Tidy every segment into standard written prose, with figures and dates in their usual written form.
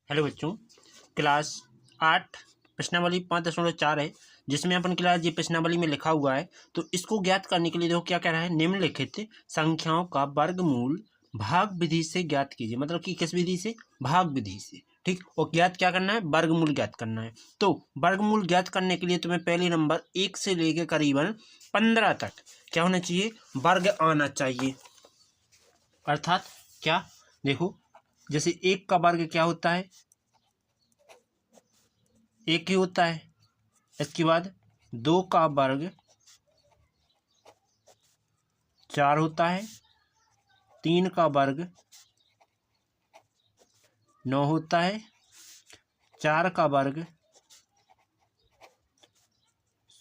Hello बच्चों, class 8 प्रश्नावली 5.4 है, जिसमें अपन क्लास ये प्रश्नावली में लिखा हुआ है। तो इसको ज्ञात करने के लिए देखो क्या कह रहा है, निम्नलिखित संख्याओं का वर्गमूल भाग विधि से ज्ञात कीजिए। मतलब कि किस विधि से? भाग विधि से। ठीक, और ज्ञात क्या करना है? वर्गमूल ज्ञात करना है। तो वर्गमूल ज्ञात करने के लिए तुम्हें पहले नंबर 1 से लेकर करीबन 15 तक क्या होना चाहिए? वर्ग आना चाहिए। अर्थात क्या? देखो, जैसे 1 का वर्ग क्या होता है? 1 ही होता है। इसके बाद 2 का वर्ग 4 होता है। 3 का वर्ग 9 होता है। 4 का वर्ग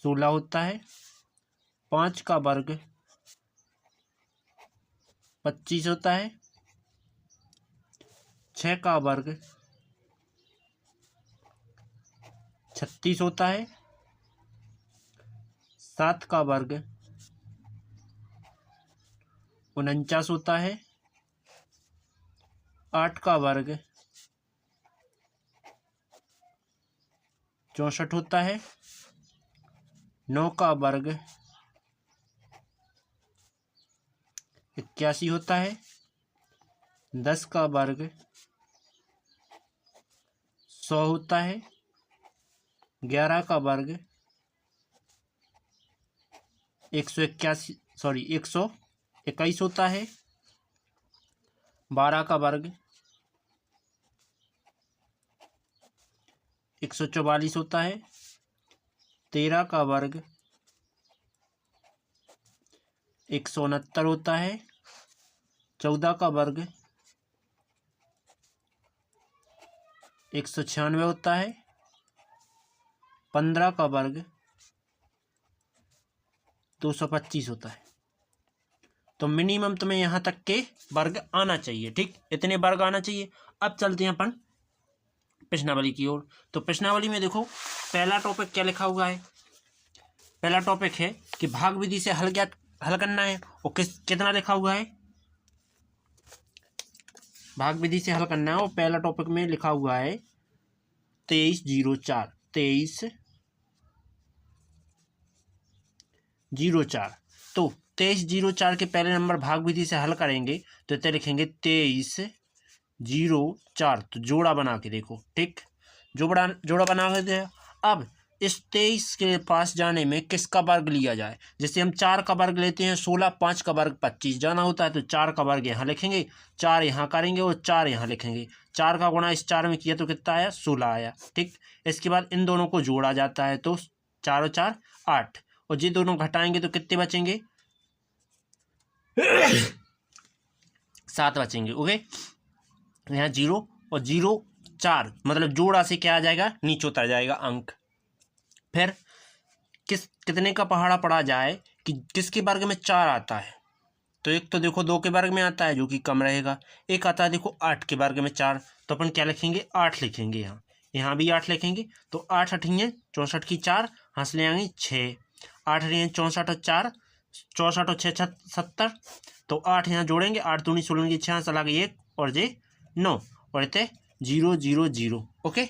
16 होता है। 5 का वर्ग 25 होता है। 6 का वर्ग 36 होता है। 7 का वर्ग 49 होता है। 8 का वर्ग 64 होता है। 9 का वर्ग 81 होता है। 10 का वर्ग 100 होता है। 11 का वर्ग 121 होता है। 12 का वर्ग 144 होता है। 13 का वर्ग 169 होता है। 14 का वर्ग 196 होता है। 15 का वर्ग 225 होता है। तो मिनिमम तुम्हें यहाँ तक के वर्ग आना चाहिए। ठीक, इतने वर्ग आना चाहिए। अब चलते हैं अपन प्रश्नावली की ओर। तो प्रश्नावली में देखो, पहला टॉपिक क्या लिखा हुआ है? पहला टॉपिक है कि भाग विधि से हल करना है। और कितना लिखा हुआ है? भाग विधि से हल करना है। और पहला टॉपिक में लिखा हुआ है 2304। 2304। तो 2304 के पहले नंबर भाग विधि से हल करेंगे तो इतने लिखेंगे 2304। तो जोड़ा बना के देखो। ठीक, जोड़ा बना के दे। अब इस 23 के पास जाने में किसका वर्ग लिया जाए? जैसे हम 4 का वर्ग लेते हैं 16, 5 का वर्ग 25 जाना होता है। तो 4 का वर्ग यहाँ लिखेंगे, 4 यहाँ करेंगे और 4 यहाँ लिखेंगे। 4 का गुणा इस 4 में किया तो कितना आया? 16 आया। ठीक, इसके बाद इन दोनों को जोड़ा जाता है तो 4 और 4 8। और ये दोनों घटाएंगे तो कितने बचेंगे? 7 बचेंगे। ओके, यहाँ 0 और 0 4, मतलब जोड़ा से क्या आ जाएगा? नीचे उतर जाएगा अंक। फिर कितने का पहाड़ा पड़ा जाए कि किसके वर्ग में 4 आता है? तो एक तो देखो 2 के वर्ग में आता है जो कि कम रहेगा। एक आता है देखो 8 के वर्ग में 4। तो अपन क्या लिखेंगे? 8 लिखेंगे। यहाँ भी 8 लिखेंगे। तो 8 अठियाँ 64 की 4 हंस ले आएंगे 6। 8 अठियाँ 64 और 4, 64 और 6 70। तो 8 यहाँ जोड़ेंगे, 8 दूनी 16 की 6 चला गई 1 और जे 9 और इतने 0 0 0। ओके,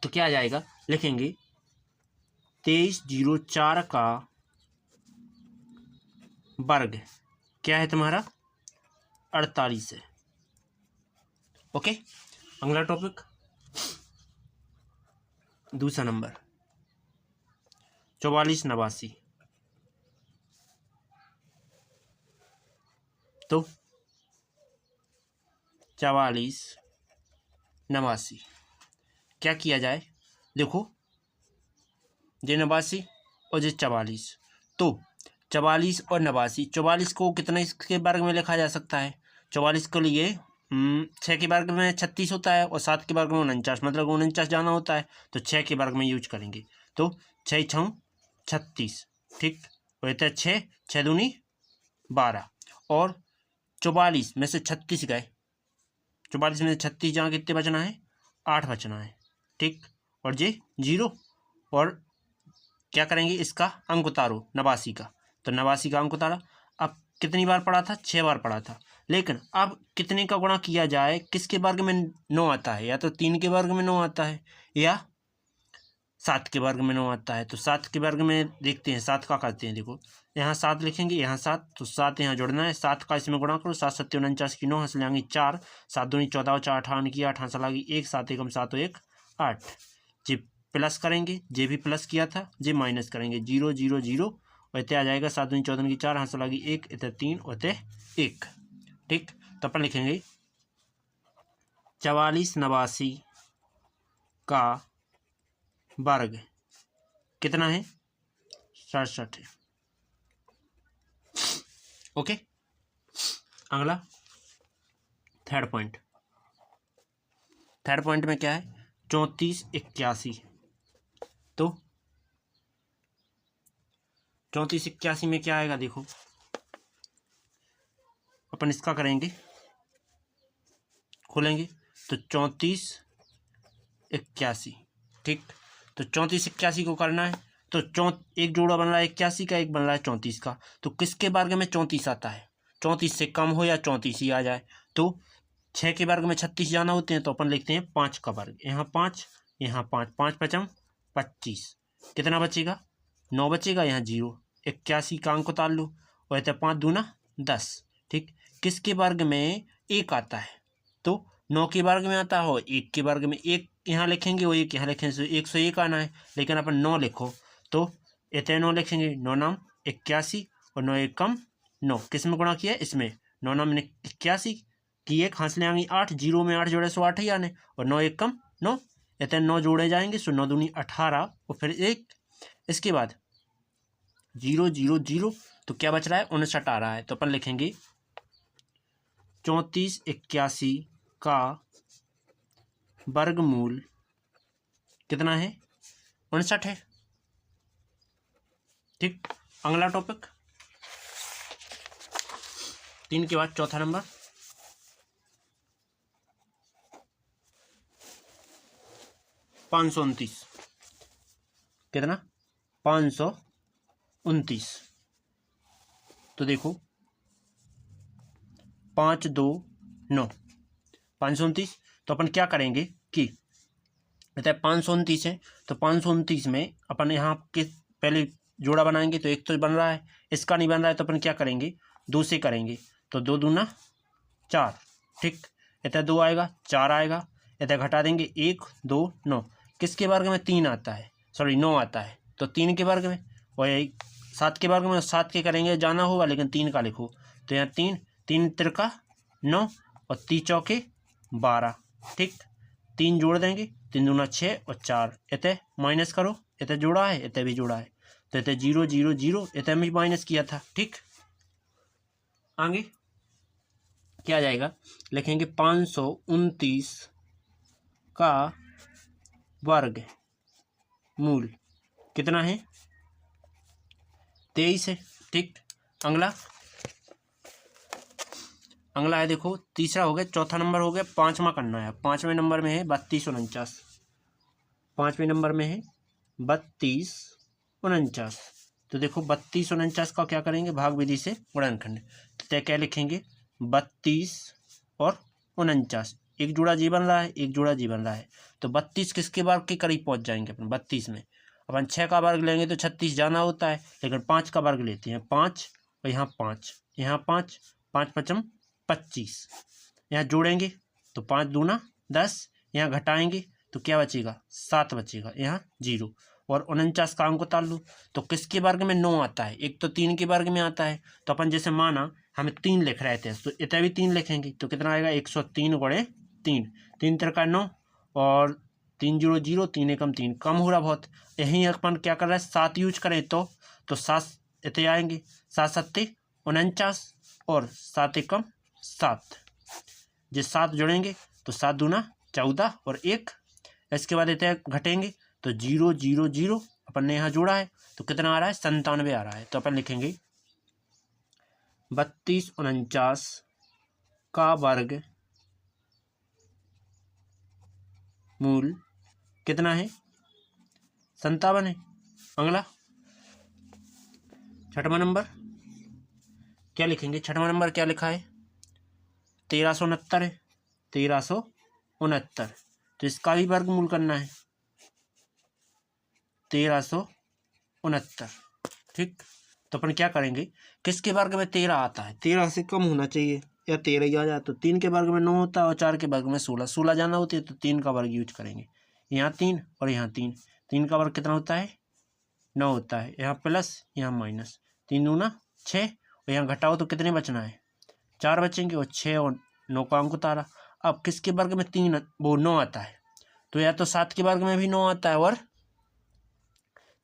तो क्या आ जाएगा? लिखेंगे 2304 का वर्ग क्या है तुम्हारा? 48 है। ओके, अगला टॉपिक, दूसरा नंबर 4489। तो 4489 क्या किया जाए? देखो, जे 89 और जे 44। तो 44 और 89, 44 को कितना इसके वर्ग में लिखा जा सकता है? 44 के लिए 6 के वर्ग में 36 होता है और 7 के वर्ग में 49, मतलब 49 जाना होता है। तो 6 के वर्ग में यूज करेंगे। तो 6 6 36। ठीक, और इतना 6 6 दूनी 12 और 44 में से 36 गए। 44 में से 36 जहाँ कितने बचना है? 8 बचना है। ठीक, और जे 0 और क्या करेंगे? इसका अंक उतारो 89 का। तो 89 का अंक उतारा। अब कितनी बार पढ़ा था? 6 बार पढ़ा था। लेकिन अब कितने का गुणा किया जाए, किसके वर्ग में 9 आता है, या तो 3 के वर्ग में 9 आता है या 7 के वर्ग में 9 आता है। तो 7 के वर्ग में देखते हैं, 7 का करते हैं। देखो यहाँ 7 लिखेंगे, यहाँ 7, तो 7 यहाँ जोड़ना है, 7 का इसमें गुणा करो, 7 7 49 की 9 हंस लेंगे 4, 7 दूनी 14 4 58 की 8 हंस लागी 1, 7 एकम 7 1 8। जे प्लस करेंगे, जे भी प्लस किया था, जे माइनस करेंगे, 0 0 0 वैसे आ जाएगा 7 दूनी 14 की 4 हंस लागी 1, इतने 3 उतने 1। ठीक, तो अपन लिखेंगे 44 89 का वर्ग कितना है, 67 है। ओके, अगला थर्ड पॉइंट में क्या है, 34 81। तो 34 81 में क्या आएगा, देखो अपन इसका करेंगे, खोलेंगे तो 34 81। ठीक, तो 34 81 को करना है, तो एक जोड़ा बन रहा है 81 का, एक बन रहा है 34 का। तो किसके वर्ग में 34 आता है, 34 से कम हो या 34 ही आ जाए। तो 6 के वर्ग में 36 जाना होते हैं, तो अपन लिखते हैं 5 का वर्ग, यहाँ 5 यहाँ 5, 5 पचम 25, कितना बचेगा 9 बचेगा, यहाँ 0, 81 का अंक उतार लो, और 5 दूना 10। ठीक, किसके वर्ग में 1 आता है, तो 9 के वर्ग में आता हो, 1 के वर्ग में 1 यहाँ लिखेंगे, वो 1 यहाँ लिखेंगे, तो 101 आना है, लेकिन अपन 9 लिखो, तो इतने 9 लिखेंगे, 9 नाम 81 और 9 1 कम 9, किस में गुणा किया, इसमें 9 नाम 81 की 1 हंस ले आएंगे 8, 0 में 8 जोड़े 100 8 ही आने, और 9 1 कम 9, इतने 9 जोड़े जाएंगे, सो 9 दूनी 18 और फिर 1, इसके बाद 0 0 0, तो क्या बच रहा है 59 आ रहा है। तो अपन लिखेंगे 34 81 का वर्गमूल कितना है, 59 है। ठीक, अगला टॉपिक 3 के बाद चौथा नंबर, 529, कितना 529। तो देखो 5 2 9 529, तो अपन क्या करेंगे कि 529 है, तो 529 में अपन यहाँ के पहले जोड़ा बनाएंगे, तो एक तो बन रहा है, इसका नहीं बन रहा है, तो अपन क्या करेंगे 2 से करेंगे, तो 2 दूना 4। ठीक, इतना 2 आएगा, 4 आएगा, इतना घटा देंगे 1 2 9, किसके वर्ग में 3 आता है, सॉरी 9 आता है, तो 3 के वर्ग में, और यही 7 के वर्ग में 7 के करेंगे जाना होगा, लेकिन 3 का लिखो, तो यहाँ 3 3 तिरका 9 और 3 चौके 12। ठीक, 3 जोड़ देंगे, 3 दूना 6 और 4, इतने माइनस करो, इतने जोड़ा है, इतने भी जोड़ा है, तो इतने 0 0 0, इतने भी माइनस किया था। ठीक, आगे क्या जाएगा, लिखेंगे 529 का वर्ग मूल कितना है, 23 है। ठीक, अगला है, देखो तीसरा हो गया, चौथा नंबर हो गया, 5वां करना है। 5वें नंबर में है 32 49, 5वें नंबर में है 32 49। तो देखो 32 49 का क्या करेंगे, भाग विधि से गुणनखंड, तो क्या लिखेंगे 32 और 49, एक जोड़ा जी बन रहा है, एक जोड़ा जी बन रहा है, तो 32 किसके वर्ग के करीब पहुंच जाएंगे अपन, 32 में अपन 6 का वर्ग लेंगे तो 36 जाना होता है, लेकिन 5 का वर्ग लेते हैं, 5 और यहाँ 5 यहाँ 5, 5 पचम 25, यहाँ जोड़ेंगे तो 5 दूना 10, यहाँ घटाएंगे तो क्या बचेगा 7 बचेगा, यहाँ 0, और 49 का अंक उतार लो, तो किसके वर्ग में 9 आता है, एक तो 3 के वर्ग में आता है, तो अपन जैसे माना हमें 3 लिख रहे थे, तो इतना भी 3 लिखेंगे, तो कितना आएगा 103 गुणे 3, 3 तिरका 9 और 3 0 0, 3 एकम 3, कम हो रहा बहुत, यहीं अपन क्या कर रहे हैं 7 यूज करें, तो 7 इतने आएंगे, 7 7 49 और 7 एकम 7, जिस 7 जोड़ेंगे तो 7 दूना 14 और 1, इसके बाद इतने घटेंगे तो 0 0 0, अपन ने यहाँ जोड़ा है, तो कितना आ रहा है 97 आ रहा है। तो अपन लिखेंगे 32 49 का वर्ग मूल कितना है 57 है। अगला छठवां नंबर क्या लिखेंगे, छठवां नंबर क्या लिखा है 1369 है, 1369, तो इसका भी वर्गमूल करना है 1369। ठीक, तो अपन क्या करेंगे, किसके वर्ग में 13 आता है, 13 से कम होना चाहिए या 13 ही आ जाए, तो 3 के वर्ग में 9 होता है और 4 के वर्ग में 16, 16 जाना होती है तो 3 का वर्ग यूज करेंगे। यहाँ 3 और यहाँ 3, 3 का वर्ग कितना होता है 9 होता है, यहाँ प्लस यहाँ माइनस, 3 दूना 6 और यहाँ घटाओ तो कितने बचना है 4 बचेंगे और 6 और 9 का अंक उतारा। अब किसके वर्ग में 3 वो 9 आता है, तो या तो 7 के वर्ग में भी 9 आता है और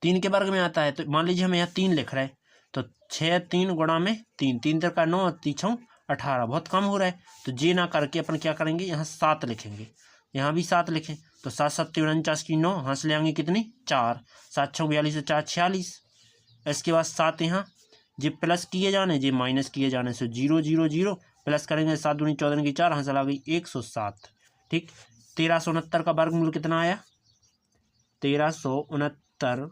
3 के वर्ग में आता है, तो मान लीजिए हम यहाँ 3 लिख रहे हैं, तो 6 3 गुणा में 3, 3 का 9, 3 18, बहुत कम हो रहा है, तो जे ना करके अपन क्या करेंगे यहाँ 7 लिखेंगे, यहाँ भी 7 लिखें, तो 7 7 49 की 9, यहाँ से ले आएंगे कितनी 4, 7 6 42 4 46, इसके बाद 7 यहाँ जे प्लस किए जाने जे माइनस किए जाने से 0 0 0 प्लस करेंगे 7 दूनी 14 की 4, हासिल आ गई 107। ठीक, 1369 का वर्गमूल कितना आया, 1369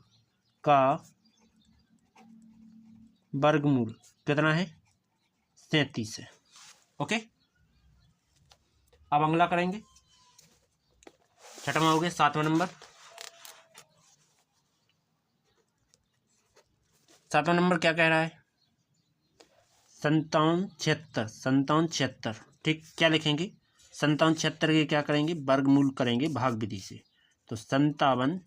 का वर्गमूल कितना है 37 है। ओके, अब अगला करेंगे, छठवां हो गया, 7वां नंबर। 7वां नंबर क्या कह रहा है 57 76। ठीक, क्या लिखेंगे 57 76 के क्या करेंगे वर्गमूल करेंगे भाग विधि से, तो 57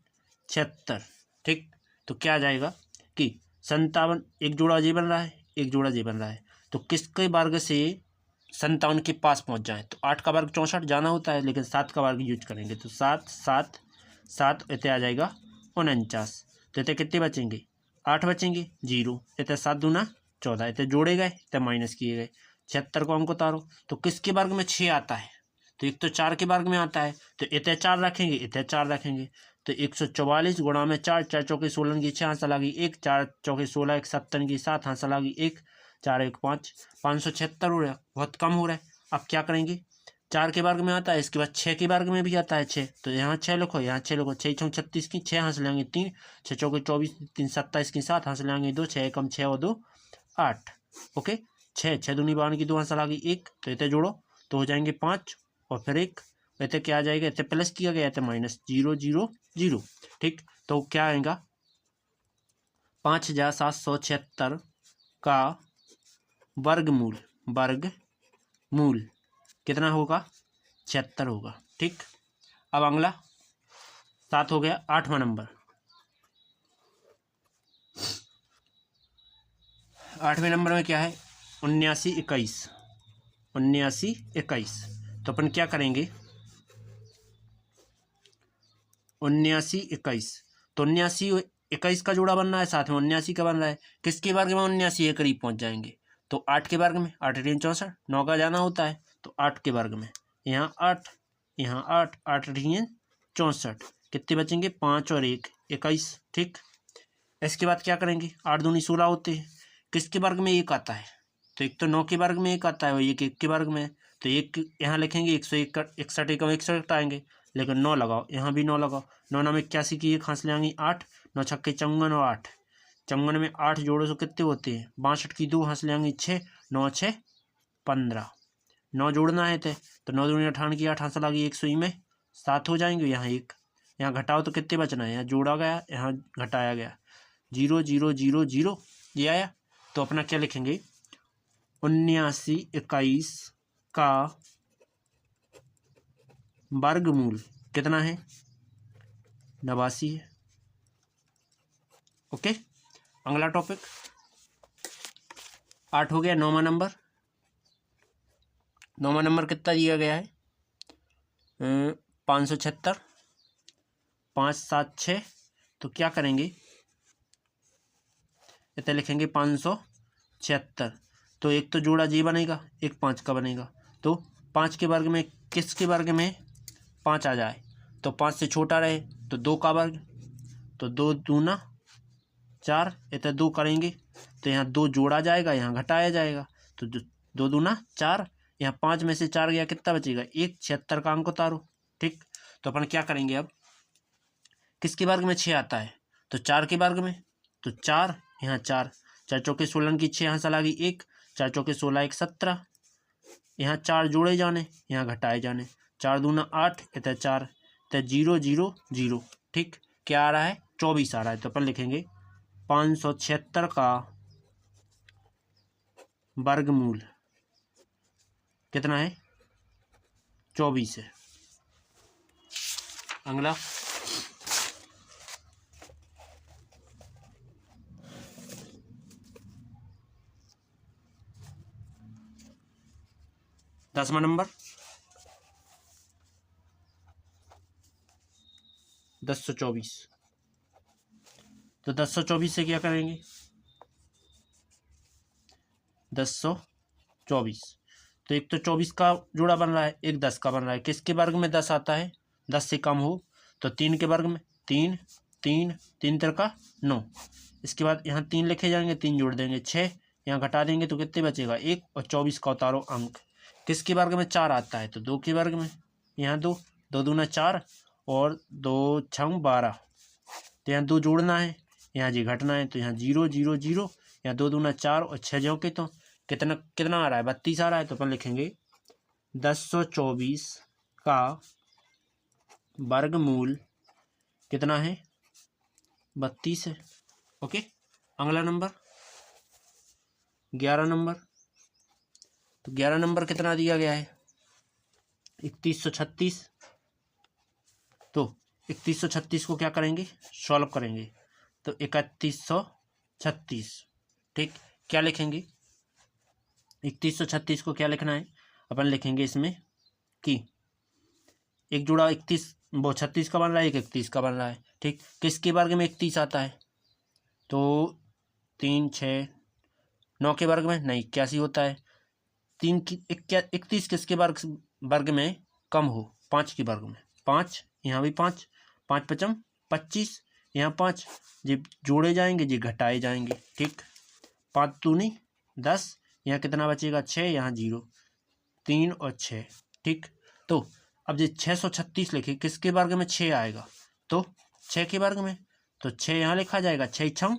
76। ठीक, तो क्या आ जाएगा कि 57 एक जोड़ा जे बन रहा है, एक जोड़ा जे बन रहा है, तो किसके वर्ग से 57 के पास पहुंच जाए, तो 8 का वर्ग 64 जाना होता है, लेकिन 7 का वर्ग यूज करेंगे, तो 7 7 7 इतने आ जाएगा 49, तो इतने कितने बचेंगे 8 बचेंगे 0, इतने 7 दूना 14, इतने जोड़े गए इतने माइनस किए गए, 76 को हमको उतारो, तो किसके वर्ग में 6 आता है, तो एक तो 4 के वर्ग में आता है, तो इतने 4 रखेंगे इतने 4 रखेंगे, तो 144 गुणा में 4, 4 चौके 16 की 6, हासिल आ गई 1, 4 चौके 16 1 70 की 7, हासिल आ गई 1, 4 1 5, 576 हो रहा है, बहुत कम हो रहा है। अब क्या करेंगे 4 के वर्ग में आता है, इसके बाद 6 के वर्ग में भी आता है 6, तो यहाँ 6 लिखो यहाँ 6 लिखो, 6 6 36 की 6, हासिल आएंगे 3, 6 चौके 24 3 27 की 7, हासिल आएंगे 2, 6 एकम 6 और 2 8। ओके, 6 6 दूनी 12 की 2, हासिल आ गई 1, तो इतने जोड़ो तो हो जाएंगे 5 और फिर 1, इतने क्या आ जाएगा इतने प्लस किया गया इतने माइनस 0 0 0। ठीक, तो क्या आएगा 5776 का वर्गमूल कितना होगा 76 होगा। ठीक, अब अगला 7 हो गया, 8वां नंबर। 8वें नंबर में क्या है 79 21। तो अपन क्या करेंगे 79 21, तो 79 21 का जोड़ा बन रहा है, साथ में 79 का बन रहा है, किसके वर्ग में 79 के करीब पहुंच जाएंगे, तो 8 के वर्ग में, 8 3 64, 9 का जाना होता है, तो 8 के वर्ग में, यहाँ 8 यहाँ 8, 8 3 64, कितने बचेंगे 5 और 1 21। ठीक, इसके बाद क्या करेंगे 8 दूनी 16 होते हैं, किसके वर्ग में 1 आता है, तो एक तो 9 के वर्ग में 1 आता है और 1 के वर्ग में, तो 1 यहाँ लिखेंगे 161 एकम 161 आएंगे, लेकिन 9 लगाओ यहाँ भी 9 लगाओ, 9 9 में 81 की 1 हासिल आएंगी 8, 9 छक्के 54 और 8, 54 में 8 जोड़ो तो कितने होते हैं 62 की 2 हासिल आएंगी 6, 9 6 15, 9 जोड़ना है तो 9 दूनी 58 की 8 हासिल आ गई 100 में 7 हो जाएंगे, यहाँ 1, यहाँ घटाओ तो कितने बचना है, यहाँ जोड़ा गया यहाँ घटाया गया 0 0 0 0, ये आया, तो अपना क्या लिखेंगे 79 21 का वर्गमूल कितना है 89 है। ओके, अगला टॉपिक 8 हो गया, 9वां नंबर। 9वां नंबर कितना दिया गया है 576 5 7 6, तो क्या करेंगे इतना लिखेंगे 576, तो एक तो जोड़ा जी बनेगा, एक 5 का बनेगा, तो 5 के वर्ग में किसके वर्ग में 5 आ जाए, तो 5 से छोटा रहे तो 2 का वर्ग, तो 2 दूना 4, इतना 2 करेंगे तो यहाँ 2 जोड़ा जाएगा यहाँ घटाया जाएगा, तो 2 दूना 4, यहाँ 5 में से 4 गया कितना बचेगा 1, 76 का अंक उतारो। ठीक, तो अपन क्या करेंगे अब किसके वर्ग में 6 आता है, तो 4 के वर्ग में, तो 4 यहाँ 4 4 चौके 16 की 6 हासिल आ गई 1, 4 चौके 16 1 17, यहाँ 4 जोड़े जाने, यहाँ घटाए जाने। 4 दूना 8, इतना 4, तो 0 0 0। ठीक, क्या आ रहा है? 24 आ रहा है। तो अपन लिखेंगे 576 का वर्गमूल कितना है? 24 है। अगला, दसवां नंबर, 1024। तो 1024 से क्या करेंगे? 1024, तो एक तो 24 का जोड़ा बन रहा है, एक 10 का बन रहा है। किसके वर्ग में 10 आता है? 10 से कम हो तो 3 के वर्ग में, 3 3 3 3 9। इसके बाद यहाँ 3 लिखे जाएंगे, 3 जोड़ देंगे 6, यहाँ घटा देंगे तो कितने बचेगा? 1, और 24 का उतारो अंक। किसके वर्ग में 4 आता है? तो 2 के वर्ग में। यहाँ 2 2 दूना 4 और 2 6 12, तो यहाँ 2 जोड़ना है, यहाँ जी घटना है, तो यहाँ 0 0 0, यहाँ 2 दूना 4 और 6 जो के, तो कितना कितना आ रहा है? 32 आ रहा है। तो अपन लिखेंगे 1024 का वर्गमूल कितना है? 32 है। ओके, अगला नंबर 11 नंबर। तो 11 नंबर कितना दिया गया है? 3136। तो 3136 को क्या करेंगे? सॉल्व करेंगे। तो 3136, ठीक, क्या लिखेंगे? 3136 को क्या लिखना है? अपन लिखेंगे इसमें कि एक जुड़ा 31, वो 36 का बन रहा है, एक 31 का बन रहा है। ठीक, किसके वर्ग में 31 आता है? तो 3 6 9 के वर्ग में नहीं, 81 होता है। 3 की 31 किसके वर्ग में कम हो? 5 के वर्ग में। 5, यहाँ भी 5, 5 पचम 25, यहाँ 5, ये जोड़े जाएंगे, ये घटाए जाएंगे। ठीक, 5 दूनी 10, यहाँ कितना बचेगा? 6, यहाँ 0, 3 और 6। ठीक, तो अब ये 636 लिखे, किसके वर्ग में 6 आएगा? तो 6 के वर्ग में, तो 6 यहाँ लिखा जाएगा, 6 6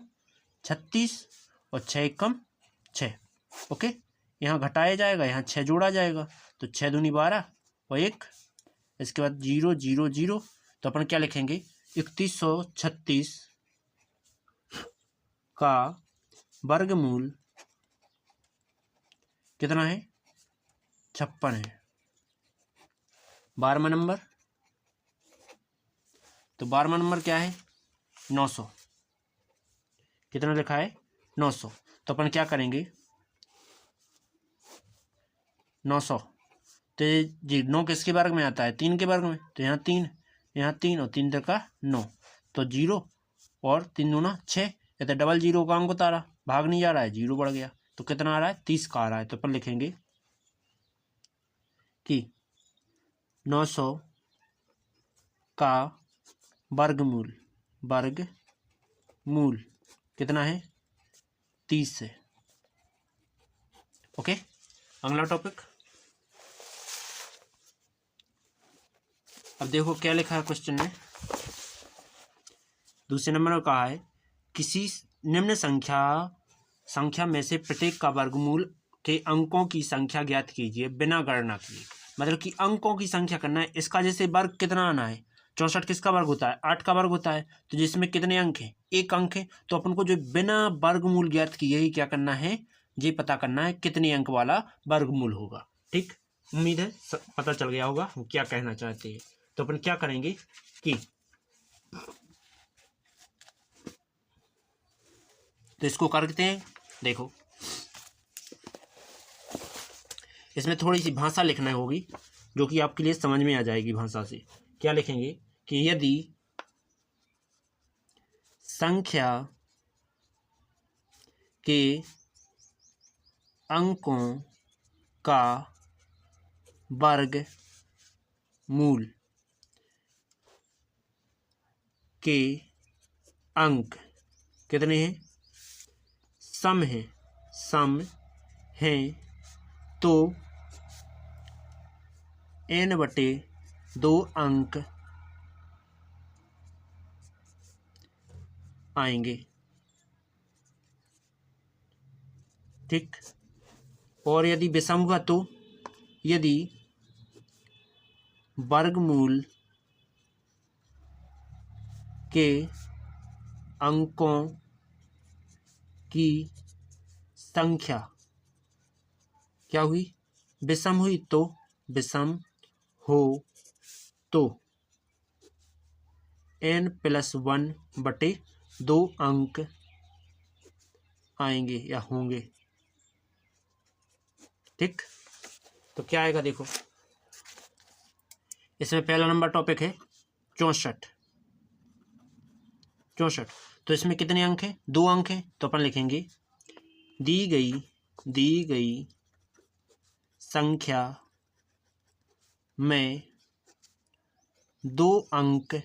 36 और 6 1 6। ओके, यहाँ घटाया जाएगा, यहाँ 6 जोड़ा जाएगा, तो 6 दूनी 12 और 1, इसके बाद 0 0 0। तो अपन क्या लिखेंगे? 3136 का वर्गमूल कितना है? 56 है। 12वां नंबर, तो 12वां नंबर क्या है? 900। कितना लिखा है? 900। तो अपन क्या करेंगे? 900, तो जी 9 किसके वर्ग में आता है? 3 के वर्ग में, तो यहाँ 3, यहाँ 3 और 3 3 9, तो 0 और 3 दूना 6, ये तो डबल 0 का अंक उतारा, भाग नहीं जा रहा है, 0 बढ़ गया, तो कितना आ रहा है? 30 का आ रहा है। तो अपन लिखेंगे कि 900 का वर्गमूल कितना है? 30 है। ओके, अगला टॉपिक। अब देखो क्या लिखा है क्वेश्चन में। दूसरे नंबर में कहा है किसी निम्न संख्या में से प्रत्येक का वर्गमूल के अंकों की संख्या ज्ञात कीजिए बिना गणना किए। मतलब कि अंकों की संख्या करना है। इसका जैसे वर्ग कितना आना है? 64 किसका वर्ग होता है? 8 का वर्ग होता है। तो जिसमें कितने अंक हैं? 1 अंक है। तो अपन को जो बिना वर्गमूल ज्ञात किए ही क्या करना है? ये पता करना है कितने अंक वाला वर्गमूल होगा। ठीक, उम्मीद है पता चल गया होगा हम क्या कहना चाहते हैं। तो अपन क्या करेंगे कि तो इसको करते हैं। देखो, इसमें थोड़ी सी भाषा लिखना होगी जो कि आपके लिए समझ में आ जाएगी भाषा से। क्या लिखेंगे कि यदि संख्या के अंकों का वर्गमूल के अंक कितने हैं? सम हैं तो n/2 अंक आएंगे। ठीक, और यदि विषम हुआ तो यदि वर्गमूल के अंकों की संख्या क्या हुई, विषम हुई, तो विषम हो तो n+1/2 अंक आएंगे या होंगे। ठीक, तो क्या आएगा देखो, इसमें पहला नंबर टॉपिक है 64। तो इसमें कितने अंक हैं, 2 अंक हैं, तो अपन लिखेंगे दी गई संख्या में 2 अंक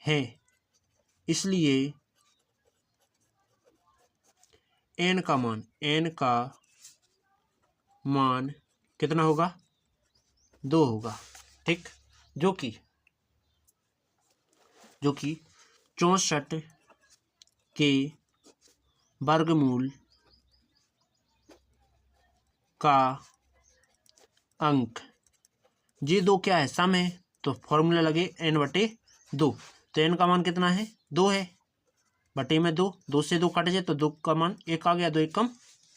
है, इसलिए n का मान कितना होगा, 2 होगा। ठीक, जो कि 64 के वर्गमूल का अंक, ये 2 क्या है, सम है, तो फॉर्मूला लगे n/2। तो n का मान कितना है, 2 है, बटे में 2 से 2 कट जाए तो 2 का मान 1 आ गया, 2 1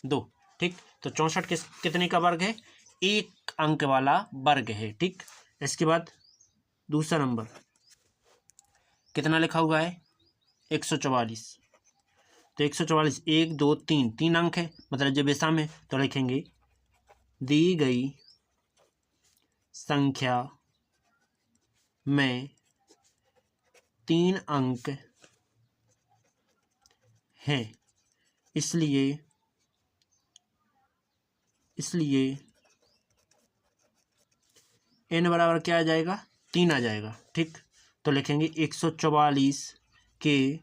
2। ठीक, तो 64 कितने का वर्ग है, 1 अंक वाला वर्ग है। ठीक, इसके बाद दूसरा नंबर कितना लिखा हुआ है, 144। तो 144 1 2 3 अंक है, मतलब जब विषम है तो लिखेंगे दी गई संख्या में 3 अंक हैं, इसलिए n बराबर क्या आ जाएगा, 3 आ जाएगा। ठीक, तो लिखेंगे 144 के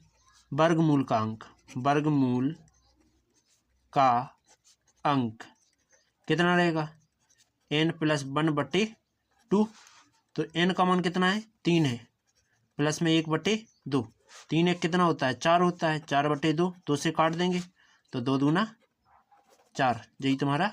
वर्गमूल का अंक कितना रहेगा, n+1/2। तो n का मान कितना है, 3 है, प्लस में 1/2, 3 1 कितना होता है, 4 होता है, 4/2, 2 से काट देंगे तो 2 दूना 4, यही तुम्हारा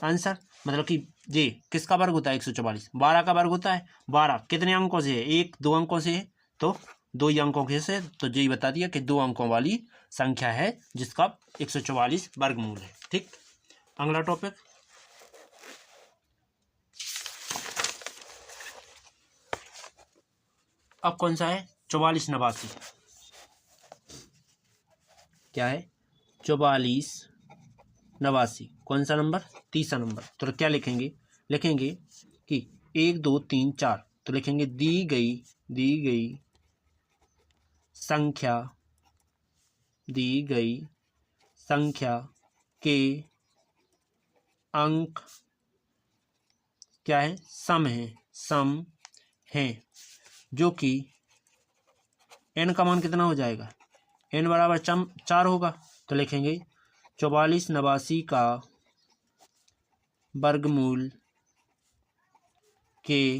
आंसर। मतलब कि ये किसका वर्ग होता है, 144 12 का वर्ग होता है। 12 कितने अंकों से है, 1 2 अंकों से है, तो 2 ही अंकों के से, तो यही बता दिया कि 2 अंकों वाली संख्या है जिसका 144 वर्गमूल है। ठीक, अगला टॉपिक अब कौन सा है, 44 89। क्या है, 44 89, कौन सा नंबर, तीसरा नंबर। तो क्या लिखेंगे कि 1 2 3 4, तो लिखेंगे दी गई संख्या के अंक क्या है, सम है, जो कि n का मान कितना हो जाएगा, n बराबर 4 होगा। तो लिखेंगे 44 89 का वर्गमूल के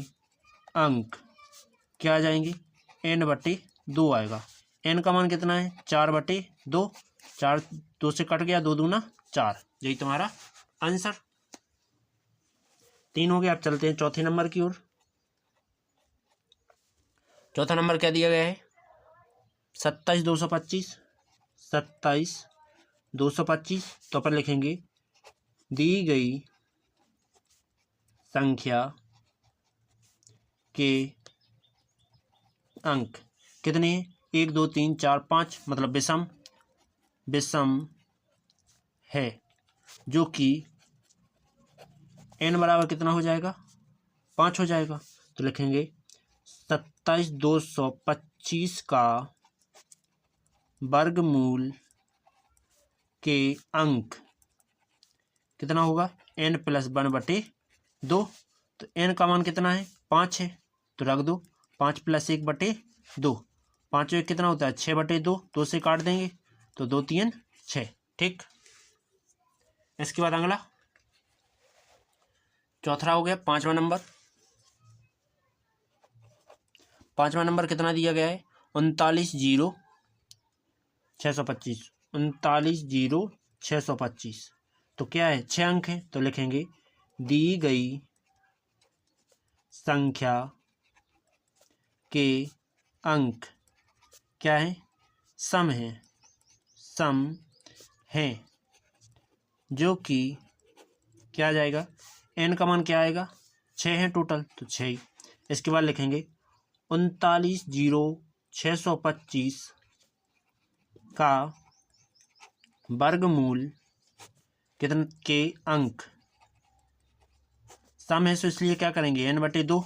अंक क्या आ जाएंगे, n/2 आएगा। n का मान कितना है, 4/2, 4 2 से कट गया, 2 दूना 4, यही तुम्हारा आंसर। 3 हो गया। अब चलते हैं चौथे नंबर की ओर। चौथा नंबर क्या दिया गया है, 27 225। 27 225, तो अपन लिखेंगे दी गई संख्या के अंक कितने हैं, 1 2 3 4 5, मतलब विषम है, जो कि n बराबर कितना हो जाएगा, 5 हो जाएगा। तो लिखेंगे 27 225 का वर्गमूल के अंक कितना होगा, n+1/2। तो n का मान कितना है, 5 है, तो रख दो 5 + 1/2, 5 1 कितना होता है, 6/2, 2 से काट देंगे तो 2 3 6। ठीक, इसके बाद अगला चौथा हो गया, पांचवा नंबर कितना दिया गया है, 39 0 625। 39 0 625, तो क्या है, 6 अंक है, तो लिखेंगे दी गई संख्या के अंक क्या है? सम है जो कि क्या आ जाएगा? n का मान क्या आएगा? 6 है टोटल, तो 6 ही। इसके बाद लिखेंगे 39,625 का वर्गमूल कितने के अंक? सम है, सो इसलिए क्या करेंगे? n/2